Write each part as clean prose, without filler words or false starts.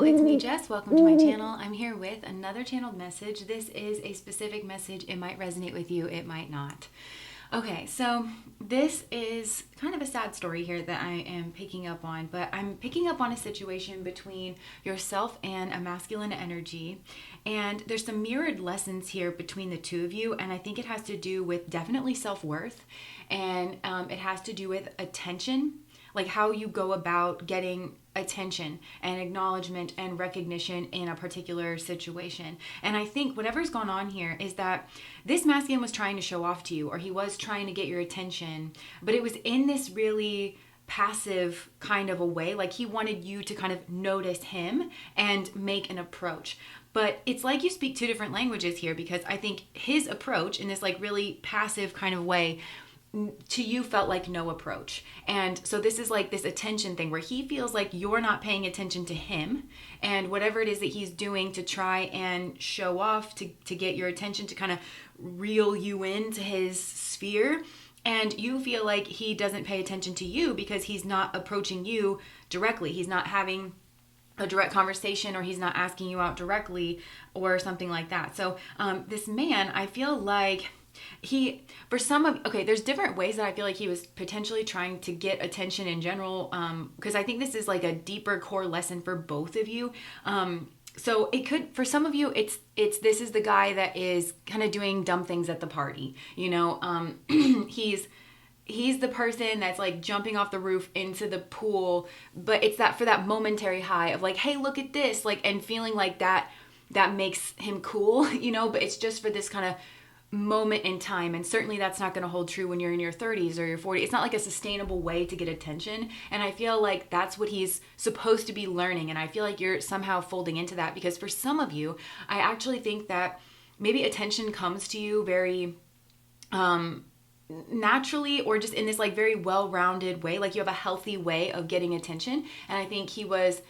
it's me, Jess. Welcome to my channel. I'm here with another channeled message. This is a specific message. It might resonate with you, it might not. Okay, so this is kind of a sad story here that I am picking up on, but I'm picking up on a situation between yourself and a masculine energy, and there's some mirrored lessons here between the two of you, and I think it has to do with definitely self-worth, and it has to do with attention, like how you go about getting attention and acknowledgement and recognition in a particular situation. And I think whatever's gone on here is that this masculine was trying to show off to you, or he was trying to get your attention, but it was in this really passive kind of a way. Like he wanted you to kind of notice him and make an approach. But it's like you speak two different languages here, because I think his approach in this like really passive kind of way to you felt like no approach. And so this is like this attention thing where he feels like you're not paying attention to him, and whatever it is that he's doing to try and show off, to get your attention, to kind of reel you into his sphere. And you feel like he doesn't pay attention to you because he's not approaching you directly. He's not having a direct conversation, or he's not asking you out directly or something like that. So this man, I feel like there's different ways that I feel like he was potentially trying to get attention in general, because I think this is like a deeper core lesson for both of you. So it could, for some of you, it's this is the guy that is kind of doing dumb things at the party, he's the person that's like jumping off the roof into the pool, but it's that for that momentary high of like, hey, look at this, like, and feeling like that makes him cool, but it's just for this kind of moment in time. And certainly that's not going to hold true when you're in your 30s or your 40s. It's not like a sustainable way to get attention. And I feel like that's what he's supposed to be learning. And I feel like you're somehow folding into that, because for some of you, I actually think that maybe attention comes to you very naturally, or just in this like very well-rounded way. Like you have a healthy way of getting attention. And I think he was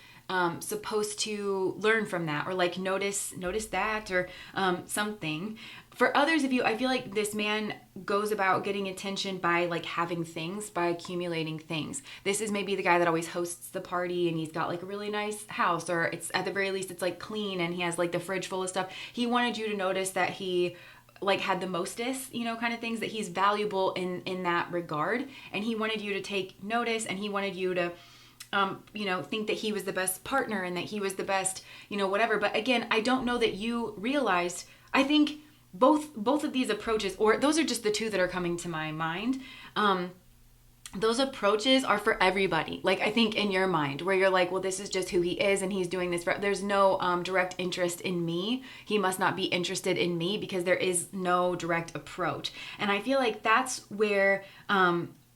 supposed to learn from that, or like notice that, or something. For others of you, I feel like this man goes about getting attention by like having things, by accumulating things. This is maybe the guy that always hosts the party, and he's got like a really nice house, or it's at the very least it's like clean, and he has like the fridge full of stuff. He wanted you to notice that he like had the mostest, kind of things, that he's valuable in that regard. And he wanted you to take notice, and he wanted you to think that he was the best partner, and that he was the best, whatever. But again, I don't know that you realized, I think both of these approaches, or those are just the two that are coming to my mind. Those approaches are for everybody. Like I think in your mind, where you're like, well, this is just who he is, and he's doing this there's no direct interest in me. He must not be interested in me, because there is no direct approach. And I feel like that's where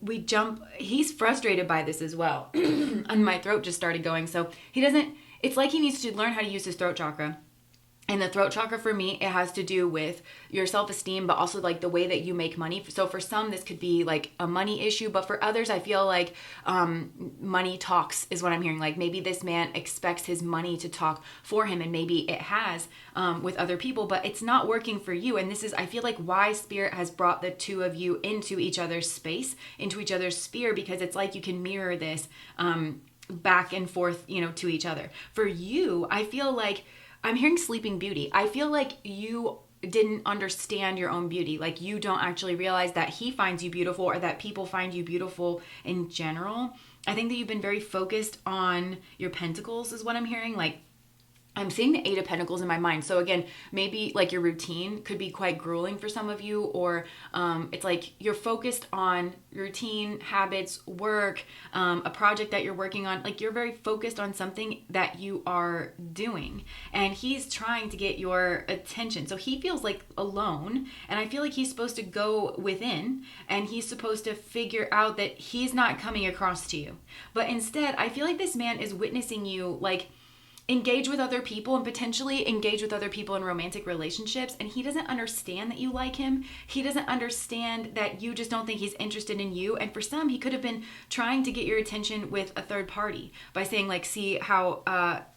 we jump. He's frustrated by this as well. And my throat just started going. So it's like he needs to learn how to use his throat chakra. And the throat chakra for me, it has to do with your self-esteem, but also like the way that you make money. So for some, this could be like a money issue, but for others, I feel like money talks is what I'm hearing. Like maybe this man expects his money to talk for him, and maybe it has with other people, but it's not working for you. And this is, I feel like, why Spirit has brought the two of you into each other's space, into each other's sphere, because it's like you can mirror this back and forth, to each other. For you, I feel like I'm hearing Sleeping Beauty. I feel like you didn't understand your own beauty. Like you don't actually realize that he finds you beautiful, or that people find you beautiful in general. I think that you've been very focused on your pentacles is what I'm hearing. Like I'm seeing the 8 of Pentacles in my mind. So again, maybe like your routine could be quite grueling for some of you, or it's like you're focused on routine, habits, work, a project that you're working on. Like you're very focused on something that you are doing, and he's trying to get your attention. So he feels like alone, and I feel like he's supposed to go within, and he's supposed to figure out that he's not coming across to you. But instead, I feel like this man is witnessing you like engage with other people, and potentially engage with other people in romantic relationships. And he doesn't understand that you like him. He doesn't understand that you just don't think he's interested in you. And for some, he could have been trying to get your attention with a third party by saying like, see how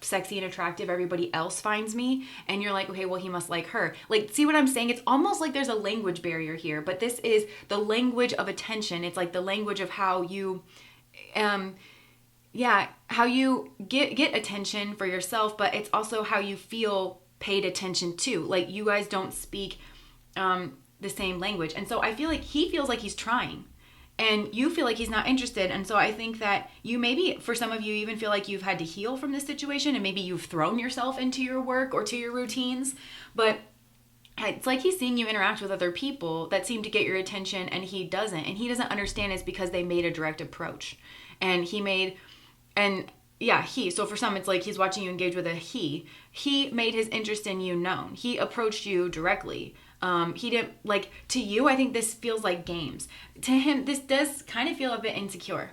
sexy and attractive everybody else finds me. And you're like, okay, well, he must like her. Like, see what I'm saying? It's almost like there's a language barrier here, but this is the language of attention. It's like the language of how you, how you get attention for yourself, but it's also how you feel paid attention to. Like, you guys don't speak the same language. And so I feel like he feels like he's trying and you feel like he's not interested. And so I think that you maybe, for some of you, even feel like you've had to heal from this situation, and maybe you've thrown yourself into your work or to your routines. But it's like he's seeing you interact with other people that seem to get your attention, and he doesn't. And he doesn't understand it's because they made a direct approach. And so for some, it's like he's watching you engage with a he. He made his interest in you known. He approached you directly. He didn't, like, to you, I think this feels like games. To him, this does kind of feel a bit insecure.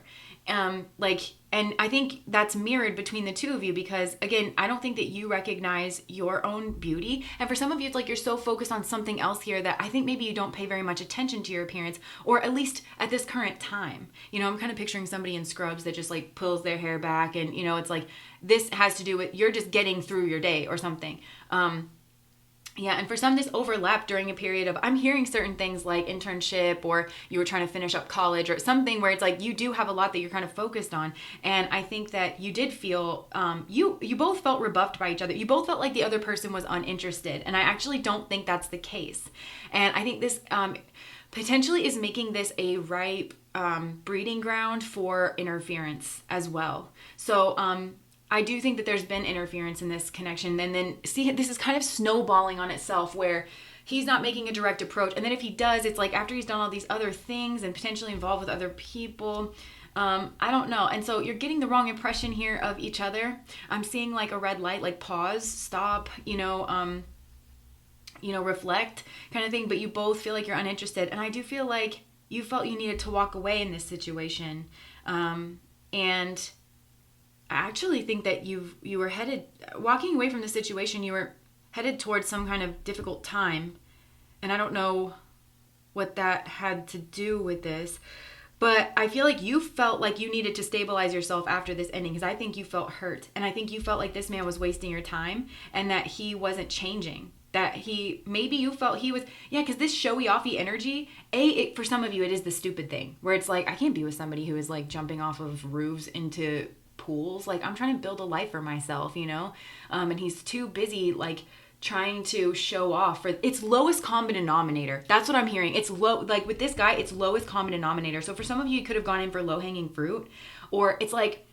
And I think that's mirrored between the two of you, because again, I don't think that you recognize your own beauty. And for some of you, it's like you're so focused on something else here that I think maybe you don't pay very much attention to your appearance, or at least at this current time. You know, I'm kind of picturing somebody in scrubs that just like pulls their hair back, and, you know, it's like this has to do with you're just getting through your day or something. And for some, this overlapped during a period of, I'm hearing certain things like internship, or you were trying to finish up college, or something where it's like you do have a lot that you're kind of focused on. And I think that you did feel, you both felt rebuffed by each other. You both felt like the other person was uninterested. And I actually don't think that's the case. And I think this potentially is making this a ripe breeding ground for interference as well. So, I do think that there's been interference in this connection. And then see, this is kind of snowballing on itself, where he's not making a direct approach. And then if he does, it's like after he's done all these other things and potentially involved with other people. I don't know. And so you're getting the wrong impression here of each other. I'm seeing like a red light, like pause, stop, reflect kind of thing. But you both feel like you're uninterested. And I do feel like you felt you needed to walk away in this situation. And I actually think that you were walking away from the situation, you were headed towards some kind of difficult time. And I don't know what that had to do with this, but I feel like you felt like you needed to stabilize yourself after this ending, because I think you felt hurt. And I think you felt like this man was wasting your time, and that he wasn't changing. That maybe you felt he was, because this showy offy energy, for some of you, it is the stupid thing where it's like, I can't be with somebody who is like jumping off of roofs into pools. Like, I'm trying to build a life for myself, and he's too busy like trying to show off for its lowest common denominator. That's what I'm hearing. It's low, like with this guy, it's lowest common denominator. So for some of you, you could have gone in for low hanging fruit, or it's like,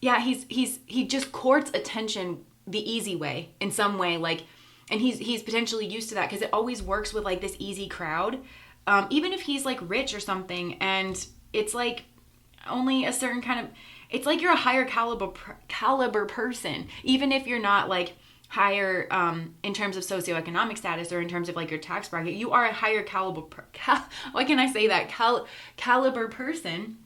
he just courts attention the easy way in some way, like, and he's potentially used to that, because it always works with like this easy crowd. Even if he's like rich or something, and it's like only a certain kind of, it's like you're a higher caliber person, even if you're not like higher in terms of socioeconomic status or in terms of like your tax bracket. You are a higher caliber caliber person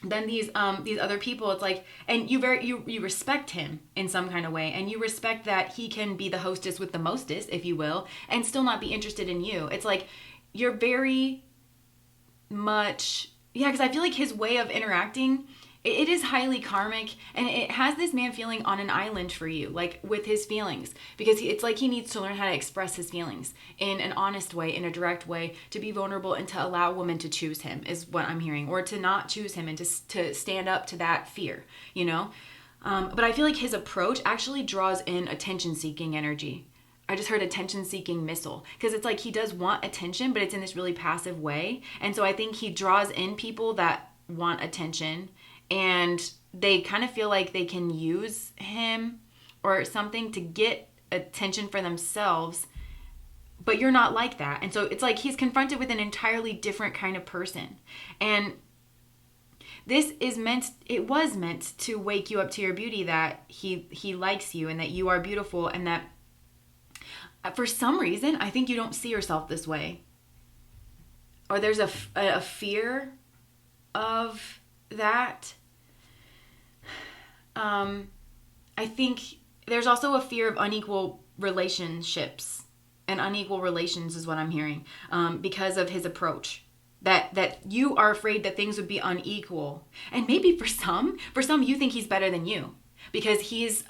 than these other people. It's like, and you respect him in some kind of way, and you respect that he can be the hostess with the mostest, if you will, and still not be interested in you. It's like you're very much, because I feel like his way of interacting, it is highly karmic, and it has this man feeling on an island for you, like with his feelings, because it's like he needs to learn how to express his feelings in an honest way, in a direct way, to be vulnerable, and to allow a woman to choose him is what I'm hearing, or to not choose him, and to stand up to that fear, but I feel like his approach actually draws in attention-seeking energy. I just heard attention-seeking missile, because it's like he does want attention, but it's in this really passive way. And so I think he draws in people that want attention, and they kind of feel like they can use him or something to get attention for themselves, but you're not like that. And so it's like he's confronted with an entirely different kind of person. And this was meant to wake you up to your beauty, that he likes you, and that you are beautiful, and that for some reason, I think you don't see yourself this way. Or there's a fear of that. I think there's also a fear of unequal relationships, and unequal relations is what I'm hearing, because of his approach. That you are afraid that things would be unequal. And maybe for some you think he's better than you. because he's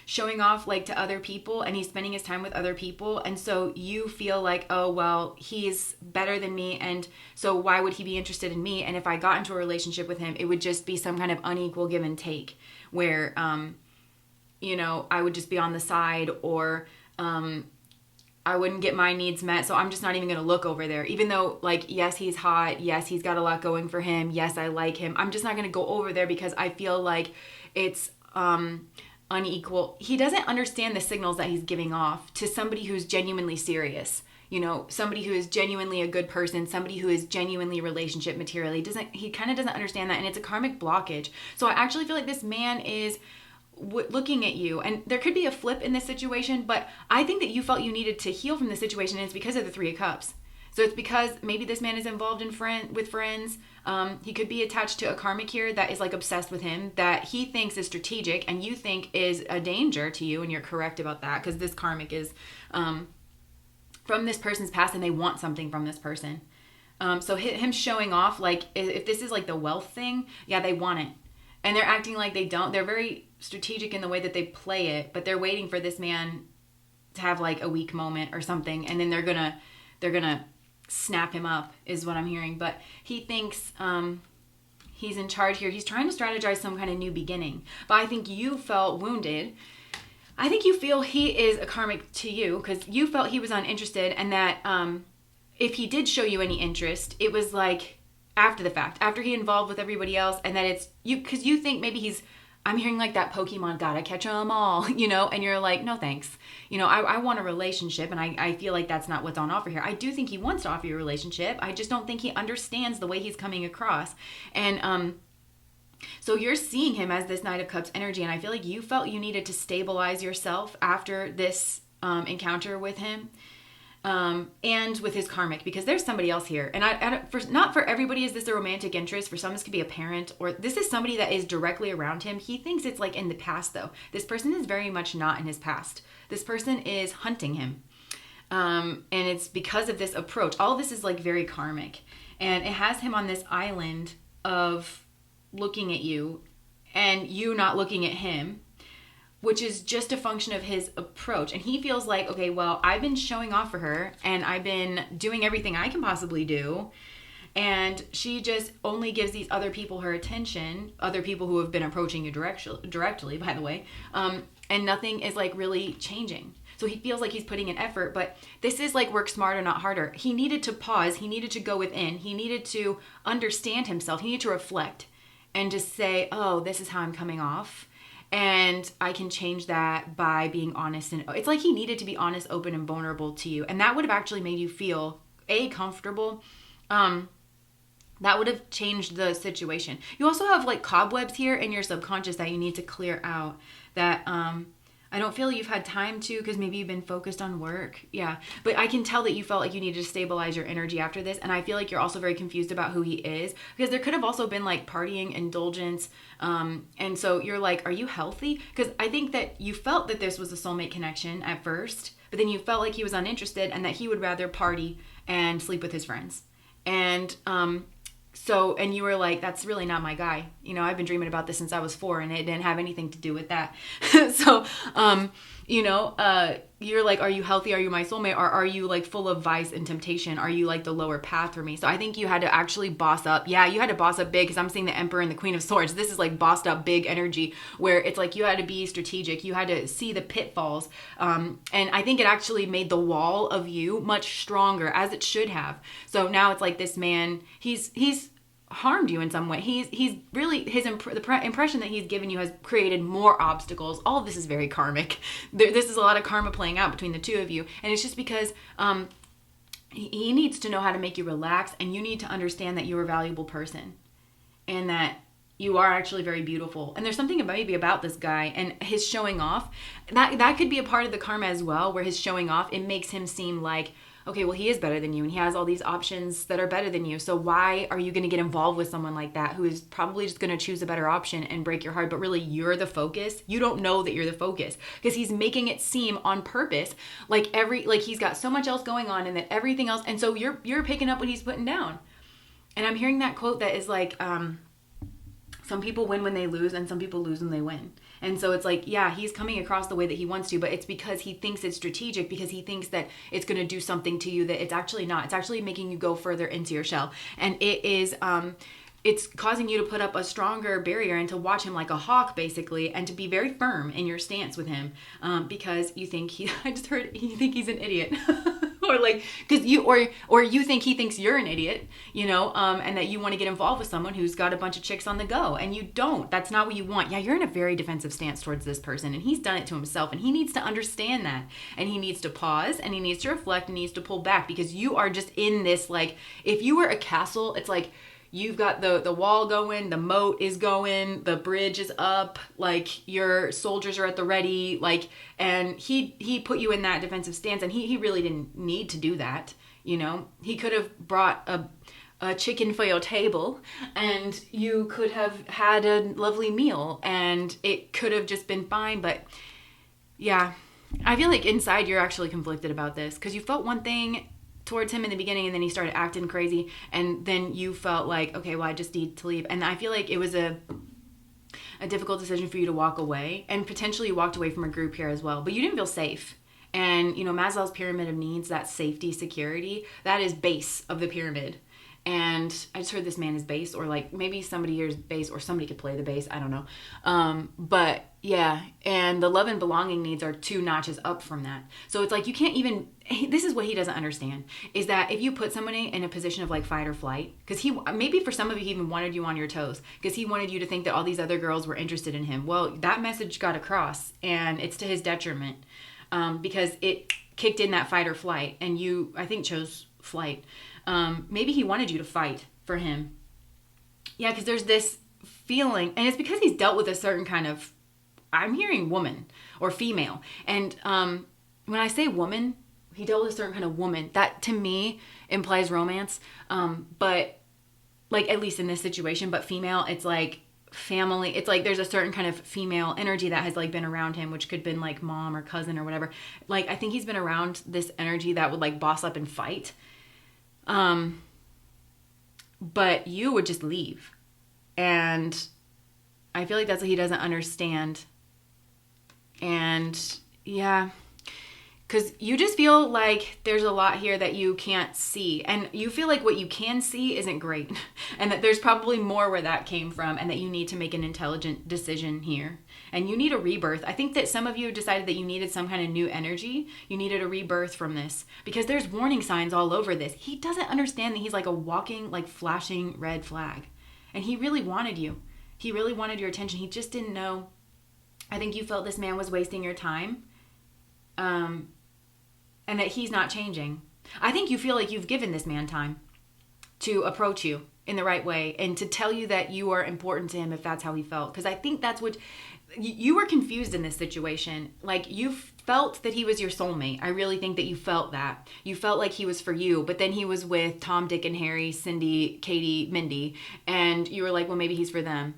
showing off like to other people, and he's spending his time with other people, and so you feel like, oh well, he's better than me, and so why would he be interested in me? And if I got into a relationship with him, it would just be some kind of unequal give and take where I would just be on the side, or I wouldn't get my needs met, so I'm just not even going to look over there. Even though, like, yes, he's hot. Yes, he's got a lot going for him. Yes, I like him. I'm just not going to go over there because I feel like it's unequal. He doesn't understand the signals that he's giving off to somebody who's genuinely serious. Somebody who is genuinely a good person, somebody who is genuinely relationship material. He kind of doesn't understand that, and it's a karmic blockage. So I actually feel like this man is looking at you, and there could be a flip in this situation, but I think that you felt you needed to heal from the situation, and it's because of the Three of Cups. So it's because maybe this man is involved with friends. He could be attached to a karmic here that is like obsessed with him, that he thinks is strategic and you think is a danger to you, and you're correct about that, because this karmic is from this person's past, and they want something from this person. So him showing off, like, if this is like the wealth thing, yeah, they want it. And they're acting like they don't. They're very strategic in the way that they play it, but they're waiting for this man to have like a weak moment or something, and then they're gonna snap him up, is what I'm hearing. But he thinks he's in charge here. He's trying to strategize some kind of new beginning. But I think you felt wounded. I think you feel he is a karmic to you because you felt he was uninterested, and that if he did show you any interest, it was like after the fact, after he involved with everybody else, and that it's you, because you think maybe I'm hearing like that Pokemon, gotta catch them all, and you're like, no thanks. I want a relationship, and I feel like that's not what's on offer here. I do think he wants to offer you a relationship. I just don't think he understands the way he's coming across. And so you're seeing him as this Knight of Cups energy, and I feel like you felt you needed to stabilize yourself after this encounter with him. And with his karmic, because there's somebody else here, and not for everybody is this a romantic interest. For some, this could be a parent, or this is somebody that is directly around him. He thinks it's like in the past, though. This person is very much not in his past. This person is hunting him, and it's because of this approach. All of this is like very karmic, and it has him on this island of looking at you, and you not looking at him, which is just a function of his approach. And he feels like, okay, well, I've been showing off for her, and I've been doing everything I can possibly do, and she just only gives these other people her attention, other people who have been approaching you directly, by the way, and nothing is like really changing. So he feels like he's putting in effort, but this is like work smarter, not harder. He needed to pause. He needed to go within. He needed to understand himself. He needed to reflect and just say, oh, this is how I'm coming off. And I can change that by being honest. And it's like he needed to be honest, open, and vulnerable to you. And that would have actually made you feel, comfortable. That would have changed the situation. You also have like cobwebs here in your subconscious that you need to clear out. That I don't feel you've had time to, because maybe you've been focused on work. Yeah. But I can tell that you felt like you needed to stabilize your energy after this. And I feel like you're also very confused about who he is, because there could have also been like partying, indulgence. And so you're like, are you healthy? Because I think that you felt that this was a soulmate connection at first, but then you felt like he was uninterested and that he would rather party and sleep with his friends. And and you were like, that's really not my guy. I've been dreaming about this since I was 4, and it didn't have anything to do with that. So, you're like, are you healthy? Are you my soulmate? Or are you like full of vice and temptation? Are you like the lower path for me? So I think you had to actually boss up. Yeah, you had to boss up big, because I'm seeing the Emperor and the Queen of Swords. This is like bossed up big energy, where it's like you had to be strategic. You had to see the pitfalls. And I think it actually made the wall of you much stronger, as it should have. So now it's like this man, he's harmed you in some way. He's really, the impression that he's given you has created more obstacles. All of this is very karmic. This is a lot of karma playing out between the two of you, and it's just because he needs to know how to make you relax, and you need to understand that you're a valuable person, and that you are actually very beautiful. And there's something maybe about this guy and his showing off that could be a part of the karma as well, where his showing off, it makes him seem like, okay, well, he is better than you, and he has all these options that are better than you. So why are you going to get involved with someone like that, who is probably just going to choose a better option and break your heart? But really, you're the focus. You don't know that you're the focus, because he's making it seem on purpose like he's got so much else going on, and that everything else. And so you're picking up what he's putting down. And I'm hearing that quote that is like, some people win when they lose, and some people lose when they win. And so it's like, yeah, he's coming across the way that he wants to, but it's because he thinks it's strategic, because he thinks that it's going to do something to you that it's actually not. It's actually making you go further into your shell. And it is, it's causing you to put up a stronger barrier and to watch him like a hawk, basically, and to be very firm in your stance with him, because you think I just heard, you think he's an idiot. Or like, because or you think he thinks you're an idiot, and that you want to get involved with someone who's got a bunch of chicks on the go, and you don't. That's not what you want. Yeah, you're in a very defensive stance towards this person, and he's done it to himself, and he needs to understand that, and he needs to pause, and he needs to reflect, and he needs to pull back, because you are just in this, like, if you were a castle, it's like, you've got the wall going, the moat is going, the bridge is up, like your soldiers are at the ready, like, and he put you in that defensive stance, and he really didn't need to do that, He could have brought a chicken for your table, and you could have had a lovely meal, and it could have just been fine, but yeah, I feel like inside you're actually conflicted about this, because you felt one thing towards him in the beginning, and then he started acting crazy, and then you felt like, okay, well, I just need to leave. And I feel like it was a difficult decision for you to walk away, and potentially you walked away from a group here as well, but you didn't feel safe. And Maslow's pyramid of needs, that safety, security, that is base of the pyramid. And I just heard this man is bass, or like maybe somebody here is bass, or somebody could play the bass, I don't know. But yeah, and the love and belonging needs are 2 notches up from that. So it's like you can't even, this is what he doesn't understand, is that if you put somebody in a position of like fight or flight, because maybe for some of you, he even wanted you on your toes, because he wanted you to think that all these other girls were interested in him. Well, that message got across, and it's to his detriment, because it kicked in that fight or flight, and you, I think, chose flight. Maybe he wanted you to fight for him. Yeah, because there's this feeling, and it's because he's dealt with a certain kind of, I'm hearing woman or female. And when I say woman, he dealt with a certain kind of woman. That to me implies romance. But like, at least in this situation, but female, it's like family. It's like there's a certain kind of female energy that has like been around him, which could have been like mom or cousin or whatever. Like, I think he's been around this energy that would like boss up and fight. But you would just leave. And I feel like that's what he doesn't understand. And yeah, because you just feel like there's a lot here that you can't see. And you feel like what you can see isn't great. And that there's probably more where that came from, and that you need to make an intelligent decision here. And you need a rebirth. I think that some of you decided that you needed some kind of new energy. You needed a rebirth from this, because there's warning signs all over this. He doesn't understand that he's like a walking, like flashing red flag. And he really wanted you. He really wanted your attention. He just didn't know. I think you felt this man was wasting your time. And that he's not changing. I think you feel like you've given this man time to approach you in the right way, and to tell you that you are important to him, if that's how he felt. Because I think that's what you were confused in this situation. Like, you felt that he was your soulmate. I really think that you felt that. You felt like he was for you, but then he was with Tom, Dick, and Harry, Cindy, Katie, Mindy, and you were like, well, maybe he's for them.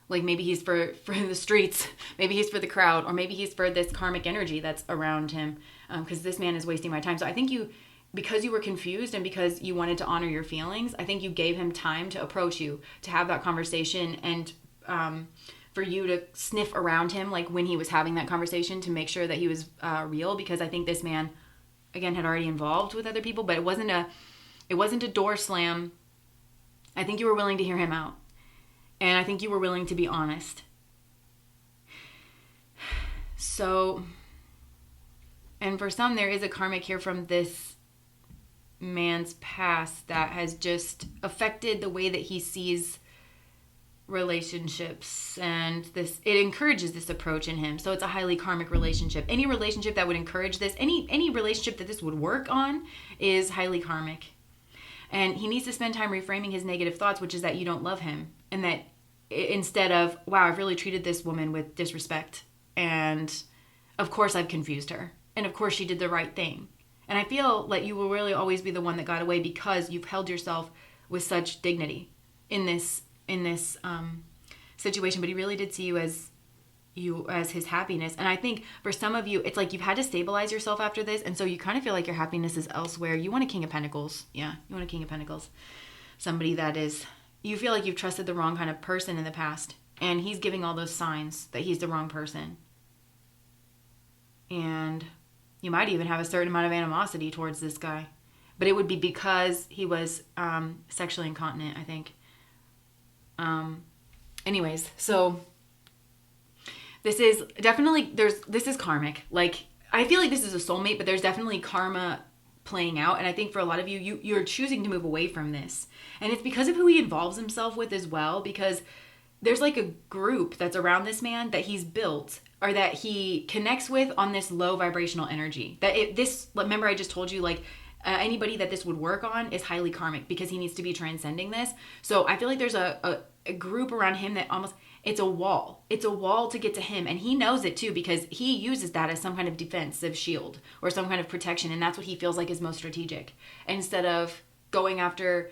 Like, maybe he's for the streets, maybe he's for the crowd, or maybe he's for this karmic energy that's around him, because this man is wasting my time. So I think because you were confused, and because you wanted to honor your feelings, I think you gave him time to approach you, to have that conversation, and for you to sniff around him, like when he was having that conversation, to make sure that he was real. Because I think this man, again, had already involved with other people, but it wasn't a door slam. I think you were willing to hear him out. And I think you were willing to be honest. So, and for some, there is a karmic here from this man's past that has just affected the way that he sees relationships, and it encourages this approach in him. So it's a highly karmic relationship. Any relationship that would encourage this, any relationship that this would work on, is highly karmic. And he needs to spend time reframing his negative thoughts, which is that you don't love him, and that instead of, wow, I've really treated this woman with disrespect, and of course I've confused her, and of course she did the right thing. And I feel like you will really always be the one that got away, because you've held yourself with such dignity in this situation. But he really did see you as his happiness. And I think for some of you, it's like you've had to stabilize yourself after this, and so you kind of feel like your happiness is elsewhere. You want a King of Pentacles. Yeah, you want a King of Pentacles. Somebody that is, you feel like you've trusted the wrong kind of person in the past, And he's giving all those signs that he's the wrong person. And you might even have a certain amount of animosity towards this guy. But it would be because he was sexually incontinent, I think. Anyways, so this is definitely, this is karmic. Like, I feel like this is a soulmate, but there's definitely karma playing out. And I think for a lot of you, you're choosing to move away from this. And it's because of who he involves himself with as well, because there's like a group that's around this man that he's built or that he connects with on this low vibrational energy. Remember I just told you, like, anybody that this would work on is highly karmic because he needs to be transcending this. So I feel like there's a group around him that almost, it's a wall. It's a wall to get to him. And he knows it too because he uses that as some kind of defensive shield or some kind of protection. And that's what he feels like is most strategic instead of going after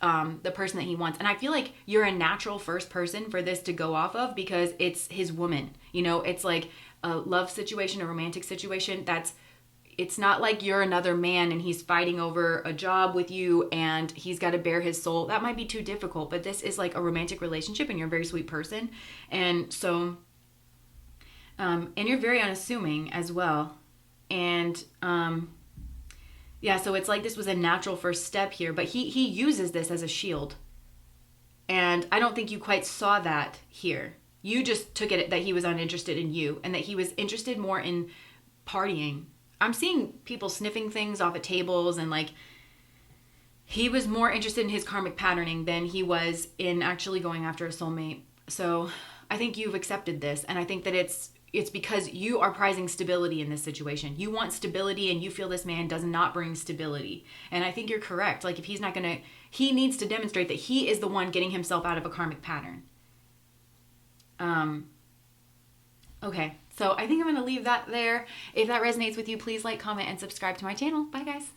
the person that he wants. And I feel like you're a natural first person for this to go off of because it's his woman. You know, it's like a love situation, a romantic situation. It's not like you're another man and he's fighting over a job with you and he's got to bare his soul. That might be too difficult, but this is like a romantic relationship and you're a very sweet person. And so, and you're very unassuming as well. And, yeah, so it's like this was a natural first step here, but he uses this as a shield. And I don't think you quite saw that here. You just took it that he was uninterested in you and that he was interested more in partying. I'm seeing people sniffing things off at tables and like he was more interested in his karmic patterning than he was in actually going after a soulmate. So I think you've accepted this, and I think that it's because you are prizing stability in this situation. You want stability and you feel this man does not bring stability. And I think you're correct. Like if he's not going to, he needs to demonstrate that he is the one getting himself out of a karmic pattern. Okay, so I think I'm going to leave that there. If that resonates with you, please like, comment, and subscribe to my channel. Bye, guys.